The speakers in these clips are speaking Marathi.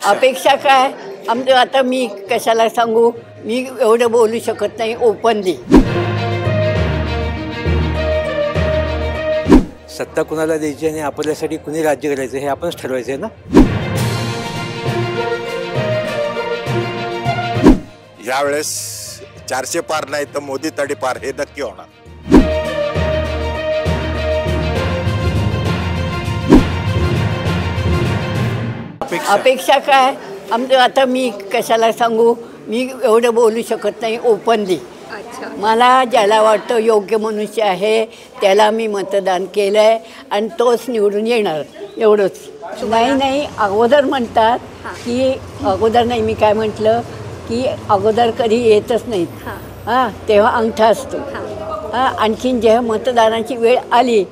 अपेक्षा काय आमचं आता मी कशाला सांगू, मी एवढं बोलू शकत नाही ओपनली. सत्ता कुणाला द्यायची आणि आपल्यासाठी कुणी राज्य करायचं हे आपणच ठरवायचं आहे ना. यावेळेस 400 पार नाही तर मोदी तडी पार हे नक्की होणार. अपेक्षा काय आमचं आता मी कशाला सांगू, मी एवढं बोलू शकत नाही ओपनली. मला ज्याला वाटतं योग्य मनुष्य आहे त्याला मी मतदान केलं आहे आणि तोच निवडून येणार, एवढंच. नाही अगोदर म्हणतात की अगोदर नाही, मी काय म्हटलं की अगोदर कधी येतच नाहीत. हां, तेव्हा अंगठा असतो. हां, आणखीन जेव्हा मतदानाची वेळ आली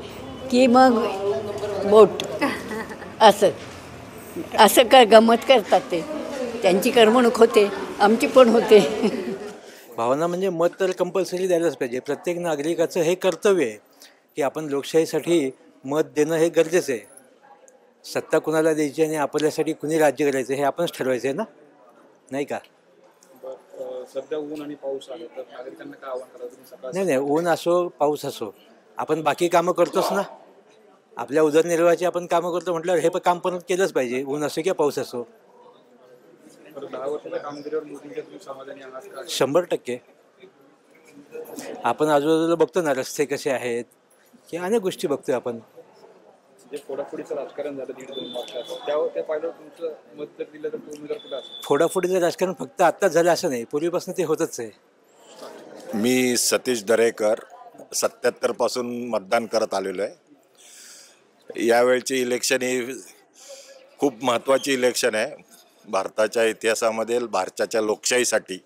की मग बोट असं काय गंमत करतात. ते त्यांची करमणूक होते, आमची पण होते. भावना म्हणजे मत तर कंपल्सरी द्यायलाच पाहिजे. प्रत्येक नागरिकाचं हे कर्तव्य आहे की आपण लोकशाहीसाठी मत देणं हे गरजेचं आहे. सत्ता कुणाला द्यायची आणि आपल्यासाठी कुणी राज्य करायचं हे आपणच ठरवायचं आहे ना, नाही का. सध्या ऊन आणि पाऊस आले तर नागरिकांना काय आव्हान करायचं? नाही ऊन असो पाऊस असो, आपण बाकी कामं करतोच ना. आपल्या उदरनिर्वाहाची आपण कामं करतो म्हटल्यावर हे पण काम पण केलंच पाहिजे, ऊन असो किंवा पाऊस असो. 10 वर्षाच्या कामगिरीवर मोदींच्या समाधानी आहात का? 100%. आपण आजूबाजूला बघतो ना, रस्ते कसे आहेत किंवा अनेक गोष्टी बघतोय आपण. जे फोडाफोडीचं राजकारण झालं 1.5-2 वर्षात, त्यावर ते पाहिलं तुमचं मत जर दिलं तर तो उमेदवार कुठे असेल? फोडाफोडीचं राजकारण फक्त आत्ताच झालं असं नाही, पूर्वीपासून ते होतच आहे. मी सतीश दरेकर 77 पासून मतदान करत आलेलो आहे. यावेळची इलेक्शन ही खूप महत्त्वाची इलेक्शन आहे भारताच्या इतिहासामध्ये, भारताच्या लोकशाहीसाठी.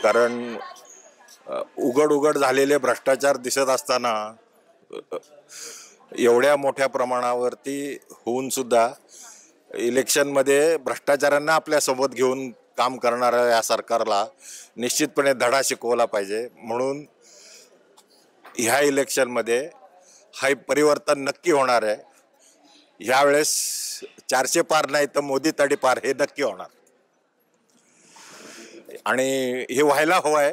कारण उघड झालेले भ्रष्टाचार दिसत असताना एवढ्या मोठ्या प्रमाणावरती होऊन सुद्धा इलेक्शनमध्ये भ्रष्टाचारांना आपल्यासोबत घेऊन काम करणाऱ्या या सरकारला निश्चितपणे धडा शिकवला पाहिजे. म्हणून ह्या इलेक्शनमध्ये हा परिवर्तन नक्की होणार आहे. ह्यावेळेस 400 पार नाही तर मोदी तडी पार हे नक्की होणार आणि हे व्हायला हवं आहे.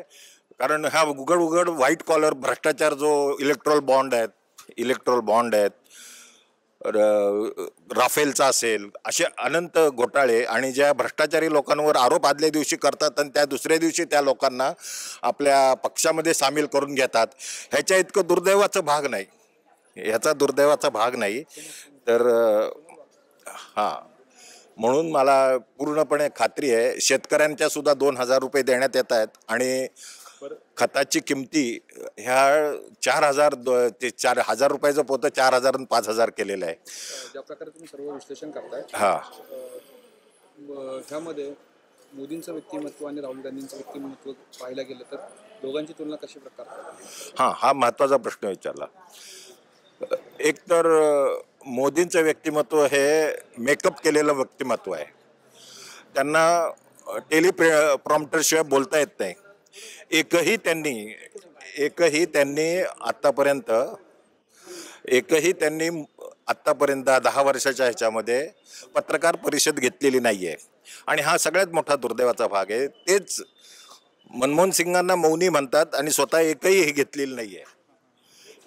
कारण हा उघड व्हाईट कॉलर भ्रष्टाचार जो इलेक्ट्रोल बॉन्ड आहेत, राफेलचा असेल, असे अनंत घोटाळे आणि ज्या भ्रष्टाचारी लोकांवर आरोप आदल्या दिवशी करतात आणि त्या दुसऱ्या दिवशी त्या लोकांना आपल्या पक्षामध्ये सामील करून घेतात, ह्याच्या इतकं दुर्दैवाचा भाग नाही. तर म्हणून मला पूर्णपणे खात्री आहे शेतकऱ्यांच्या सुद्धा 2,000 रुपये देण्यात येत आहेत आणि खताची किमती ह्या 4,000 ते 4,000 रुपयाचं पोतं 4,000 आणि 5,000 केलेलं आहे. ज्या प्रकारे तुम्ही सर्व विश्लेषण करताय, ह्यामध्ये मोदींचं व्यक्तिमत्व आणि राहुल गांधींचं व्यक्तिमत्व पाहायला गेलं तर दोघांची तुलना कशी प्रकार? हा महत्त्वाचा प्रश्न विचारला. एक तर मोदींचं व्यक्तिमत्व हे मेकअप केलेलं व्यक्तिमत्व आहे. त्यांना टेलिप्रॉम्प्टरशिवाय बोलता येत नाही. एकही त्यांनी आत्तापर्यंत 10 वर्षाच्या ह्याच्यामध्ये पत्रकार परिषद घेतलेली नाही आहे आणि हा सगळ्यात मोठा दुर्दैवाचा भाग आहे. तेच मनमोहन सिंगांना मौनी म्हणतात आणि स्वतः एकही हे घेतलेली नाही आहे.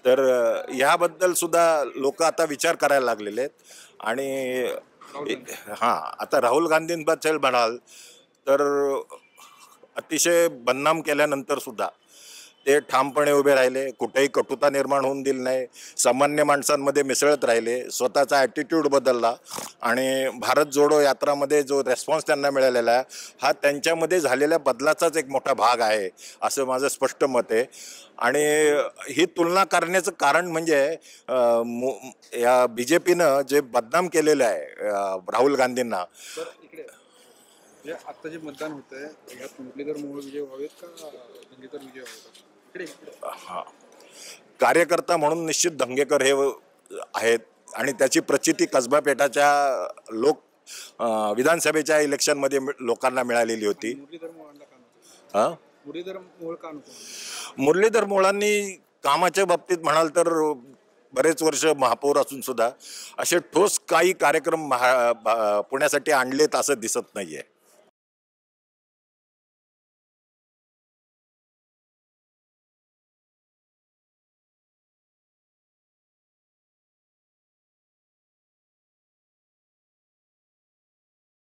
तर ह्याबद्दल सुद्धा लोक आता विचार करायला लागलेले आहेत. आणि आता राहुल गांधींबद्दल म्हणाल तर अतिशय बदनाम केल्यानंतर सुद्धा ते ठामपणे उभे राहिले, कुठेही कटुता निर्माण होऊन दिली नाही, सामान्य माणसांमध्ये मिसळत राहिले, स्वतःचा ॲटिट्यूड बदलला आणि भारत जोडो यात्रामध्ये जो रेस्पॉन्स त्यांना मिळालेला आहे हा त्यांच्यामध्ये झालेल्या बदलाचाच एक मोठा भाग आहे असं माझं स्पष्ट मत आहे. आणि ही तुलना करण्याचं कारण म्हणजे या BJPनं जे बदनाम केलेलं आहे राहुल गांधींना. आता जे मतदान होतंय यात मुरलीधर मोहोळ विजय व्हावेत का दंगेकर विजय व्हावेत? कार्यकर्ता म्हणून निश्चित दंगेकर हे आहेत आणि त्याची प्रचिती कसबा पेठाच्या विधानसभेच्या इलेक्शनमध्ये लोकांना मिळालेली होती. मुरलीधर मोहोळांनी कामाच्या बाबतीत म्हणाल तर बरेच वर्ष महापौर असून सुद्धा असे ठोस काही कार्यक्रम पुण्यासाठी आणलेत असं दिसत नाहीये.